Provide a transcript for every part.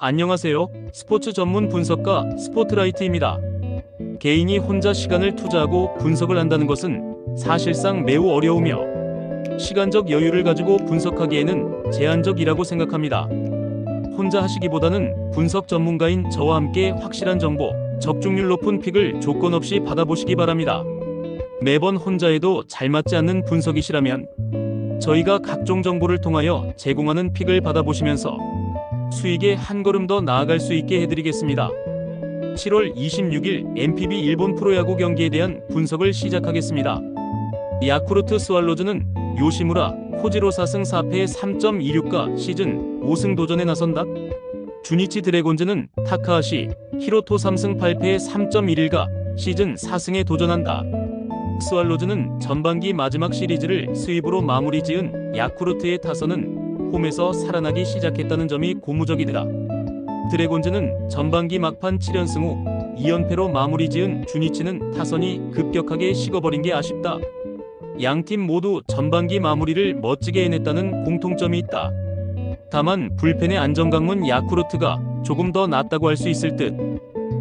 안녕하세요. 스포츠 전문 분석가 스포트라이트입니다. 개인이 혼자 시간을 투자하고 분석을 한다는 것은 사실상 매우 어려우며 시간적 여유를 가지고 분석하기에는 제한적이라고 생각합니다. 혼자 하시기보다는 분석 전문가인 저와 함께 확실한 정보, 적중률 높은 픽을 조건 없이 받아보시기 바랍니다. 매번 혼자 해도 잘 맞지 않는 분석이시라면 저희가 각종 정보를 통하여 제공하는 픽을 받아보시면서 수익에 한 걸음 더 나아갈 수 있게 해드리겠습니다. 7월 26일 NPB 일본 프로야구 경기에 대한 분석을 시작하겠습니다. 야쿠르트 스왈로즈는 요시무라, 코지로 4승 4패 3.26가 시즌 5승 도전에 나선다. 주니치 드래곤즈는 타카하시, 히로토 3승 8패 3.11가 시즌 4승에 도전한다. 스왈로즈는 전반기 마지막 시리즈를 스윕으로 마무리 지은 야쿠르트의 타선은 홈에서 살아나기 시작했다는 점이 고무적이다. 드래곤즈는 전반기 막판 7연승 후 2연패로 마무리 지은 주니치는 타선이 급격하게 식어버린 게 아쉽다. 양팀 모두 전반기 마무리를 멋지게 해냈다는 공통점이 있다. 다만 불펜의 안정감은 야쿠르트가 조금 더 낫다고 할 수 있을 듯.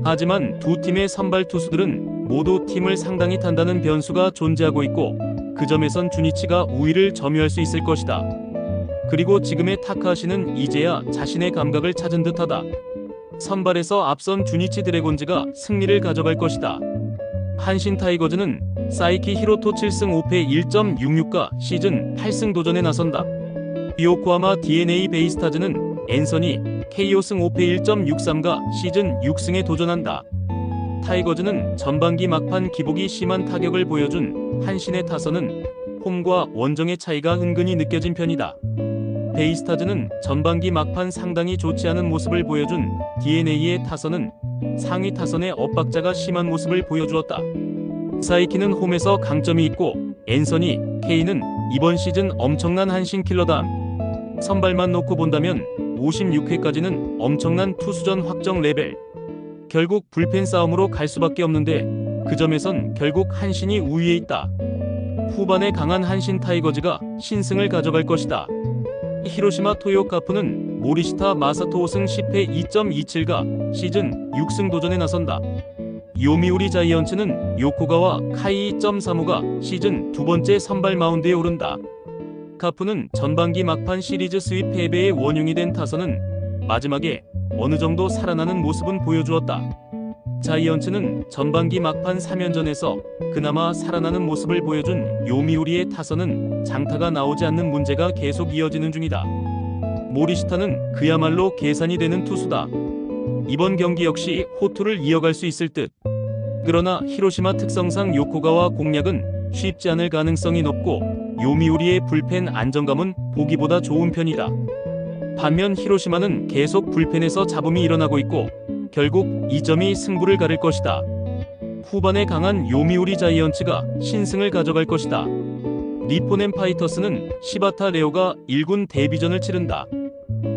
하지만 두 팀의 선발 투수들은 모두 팀을 상당히 탄다는 변수가 존재하고 있고 그 점에선 주니치가 우위를 점유할 수 있을 것이다. 그리고 지금의 타카하시는 이제야 자신의 감각을 찾은 듯하다. 선발에서 앞선 주니치 드래곤즈가 승리를 가져갈 것이다. 한신 타이거즈는 사이키 히로토 7승 5패 1.66가 시즌 8승 도전에 나선다. 요코하마 DNA 베이스타즈는 앤서니 KO 승 5패 1.63가 시즌 6승에 도전한다. 타이거즈는 전반기 막판 기복이 심한 타격을 보여준 한신의 타선은 홈과 원정의 차이가 은근히 느껴진 편이다. 베이스타즈는 전반기 막판 상당히 좋지 않은 모습을 보여준 DNA의 타선은 상위 타선의 엇박자가 심한 모습을 보여주었다. 사이키는 홈에서 강점이 있고 앤서니 K는 이번 시즌 엄청난 한신 킬러다. 선발만 놓고 본다면 56회까지는 엄청난 투수전 확정 레벨. 결국 불펜 싸움으로 갈 수밖에 없는데 그 점에선 결국 한신이 우위에 있다. 후반에 강한 한신 타이거즈가 신승을 가져갈 것이다. 히로시마 토요 카프는 모리시타 마사토 5승 10패 2.27가 시즌 6승 도전에 나선다. 요미우리 자이언츠는 요코가와 카이 2.35가 시즌 두 번째 선발 마운드에 오른다. 카프는 전반기 막판 시리즈 스윕 패배의 원흉이 된 타선은 마지막에 어느 정도 살아나는 모습은 보여주었다. 자이언츠는 전반기 막판 3연전에서 그나마 살아나는 모습을 보여준 요미우리의 타선은 장타가 나오지 않는 문제가 계속 이어지는 중이다. 모리시타는 그야말로 계산이 되는 투수다. 이번 경기 역시 호투를 이어갈 수 있을 듯. 그러나 히로시마 특성상 요코가와 공략은 쉽지 않을 가능성이 높고 요미우리의 불펜 안정감은 보기보다 좋은 편이다. 반면 히로시마는 계속 불펜에서 잡음이 일어나고 있고 결국 이 점이 승부를 가릴 것이다. 후반에 강한 요미우리 자이언츠가 신승을 가져갈 것이다. 니포넨 파이터스는 시바타 레오가 1군 데뷔전을 치른다.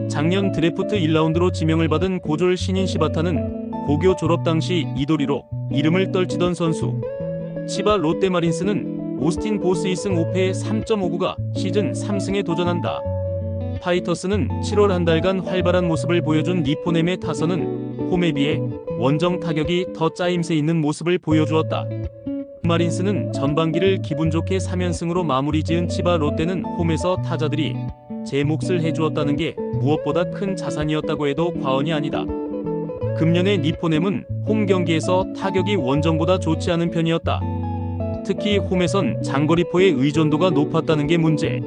작년 드래프트 1라운드로 지명을 받은 고졸 신인 시바타는 고교 졸업 당시 이도리로 이름을 떨치던 선수. 치바 롯데마린스는 오스틴 보스 2승 5패 3.59가 시즌 3승에 도전한다. 파이터스는 7월 한 달간 활발한 모습을 보여준 니포넴의 타선은 홈에 비해 원정 타격이 더 짜임새 있는 모습을 보여주었다. 마린스는 전반기를 기분 좋게 3연승으로 마무리 지은 치바 롯데는 홈에서 타자들이 제 몫을 해주었다는 게 무엇보다 큰 자산이었다고 해도 과언이 아니다. 금년의 니포넴은 홈 경기에서 타격이 원정보다 좋지 않은 편이었다. 특히 홈에선 장거리포의 의존도가 높았다는 게 문제.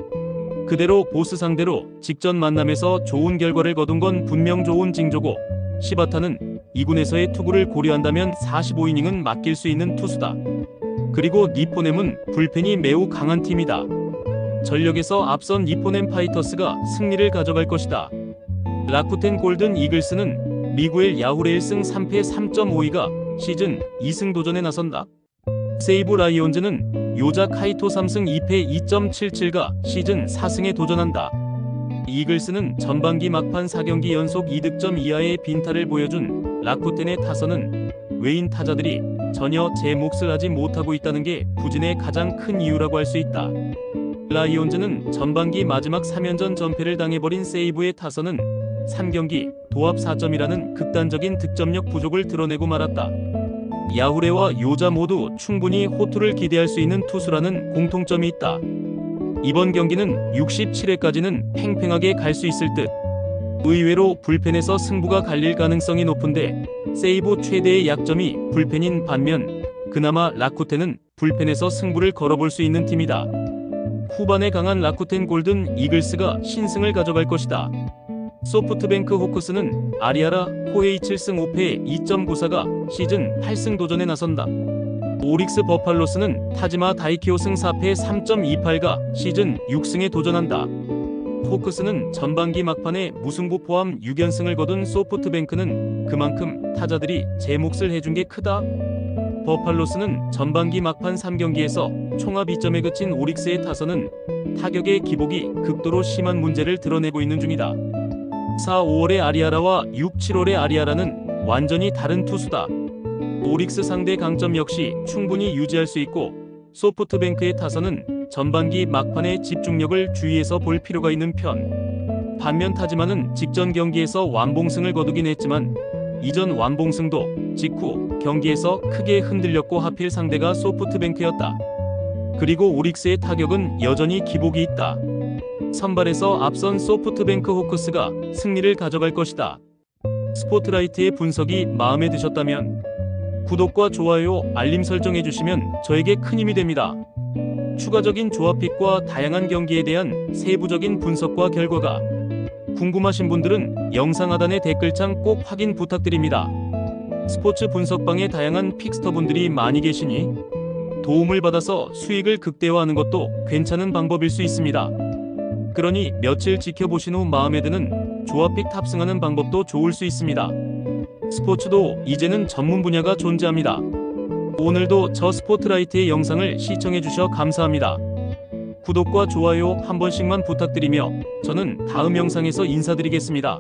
그대로 보스 상대로 직전 만남에서 좋은 결과를 거둔 건 분명 좋은 징조고 시바타는 2군에서의 투구를 고려한다면 45이닝은 맡길 수 있는 투수다. 그리고 니포넴은 불펜이 매우 강한 팀이다. 전력에서 앞선 니포넴 파이터스가 승리를 가져갈 것이다. 라쿠텐 골든 이글스는 미구엘 야후레 1승 3패 3.52가 시즌 2승 도전에 나선다. 세이브 라이온즈는 요자 카이토 3승 2패 2.77가 시즌 4승에 도전한다. 이글스는 전반기 막판 4경기 연속 2득점 이하의 빈타를 보여준 라쿠텐의 타선은 외인 타자들이 전혀 제 몫을 하지 못하고 있다는 게 부진의 가장 큰 이유라고 할 수 있다. 라이온즈는 전반기 마지막 3연전 전패를 당해버린 세이브의 타선은 3경기 도합 4점이라는 극단적인 득점력 부족을 드러내고 말았다. 야후레와 요자 모두 충분히 호투를 기대할 수 있는 투수라는 공통점이 있다. 이번 경기는 67회까지는 팽팽하게 갈 수 있을 듯. 의외로 불펜에서 승부가 갈릴 가능성이 높은데 세이브 최대의 약점이 불펜인 반면 그나마 라쿠텐은 불펜에서 승부를 걸어볼 수 있는 팀이다. 후반에 강한 라쿠텐 골든 이글스가 신승을 가져갈 것이다. 소프트뱅크 호크스는 아리아라 코헤이 7승 5패 2.94가 시즌 8승 도전에 나선다. 오릭스 버팔로스는 타지마 다이키오 승 4패 3.28가 시즌 6승에 도전한다. 호크스는 전반기 막판에 무승부 포함 6연승을 거둔 소프트뱅크는 그만큼 타자들이 제 몫을 해준 게 크다. 버팔로스는 전반기 막판 3경기에서 총합 2점에 그친 오릭스의 타선은 타격의 기복이 극도로 심한 문제를 드러내고 있는 중이다. 4, 5월의 아리아라와 6, 7월의 아리아라는 완전히 다른 투수다. 오릭스 상대 강점 역시 충분히 유지할 수 있고 소프트뱅크의 타선은 전반기 막판의 집중력을 주의해서 볼 필요가 있는 편. 반면 타지마는 직전 경기에서 완봉승을 거두긴 했지만 이전 완봉승도 직후 경기에서 크게 흔들렸고 하필 상대가 소프트뱅크였다. 그리고 오릭스의 타격은 여전히 기복이 있다. 선발에서 앞선 소프트뱅크 호크스가 승리를 가져갈 것이다. 스포트라이트의 분석이 마음에 드셨다면 구독과 좋아요, 알림 설정해주시면 저에게 큰 힘이 됩니다. 추가적인 조합픽과 다양한 경기에 대한 세부적인 분석과 결과가 궁금하신 분들은 영상 하단의 댓글창 꼭 확인 부탁드립니다. 스포츠 분석방에 다양한 픽스터분들이 많이 계시니 도움을 받아서 수익을 극대화하는 것도 괜찮은 방법일 수 있습니다. 그러니 며칠 지켜보신 후 마음에 드는 조합픽 탑승하는 방법도 좋을 수 있습니다. 스포츠도 이제는 전문 분야가 존재합니다. 오늘도 저 스포트라이트의 영상을 시청해주셔 감사합니다. 구독과 좋아요 한 번씩만 부탁드리며 저는 다음 영상에서 인사드리겠습니다.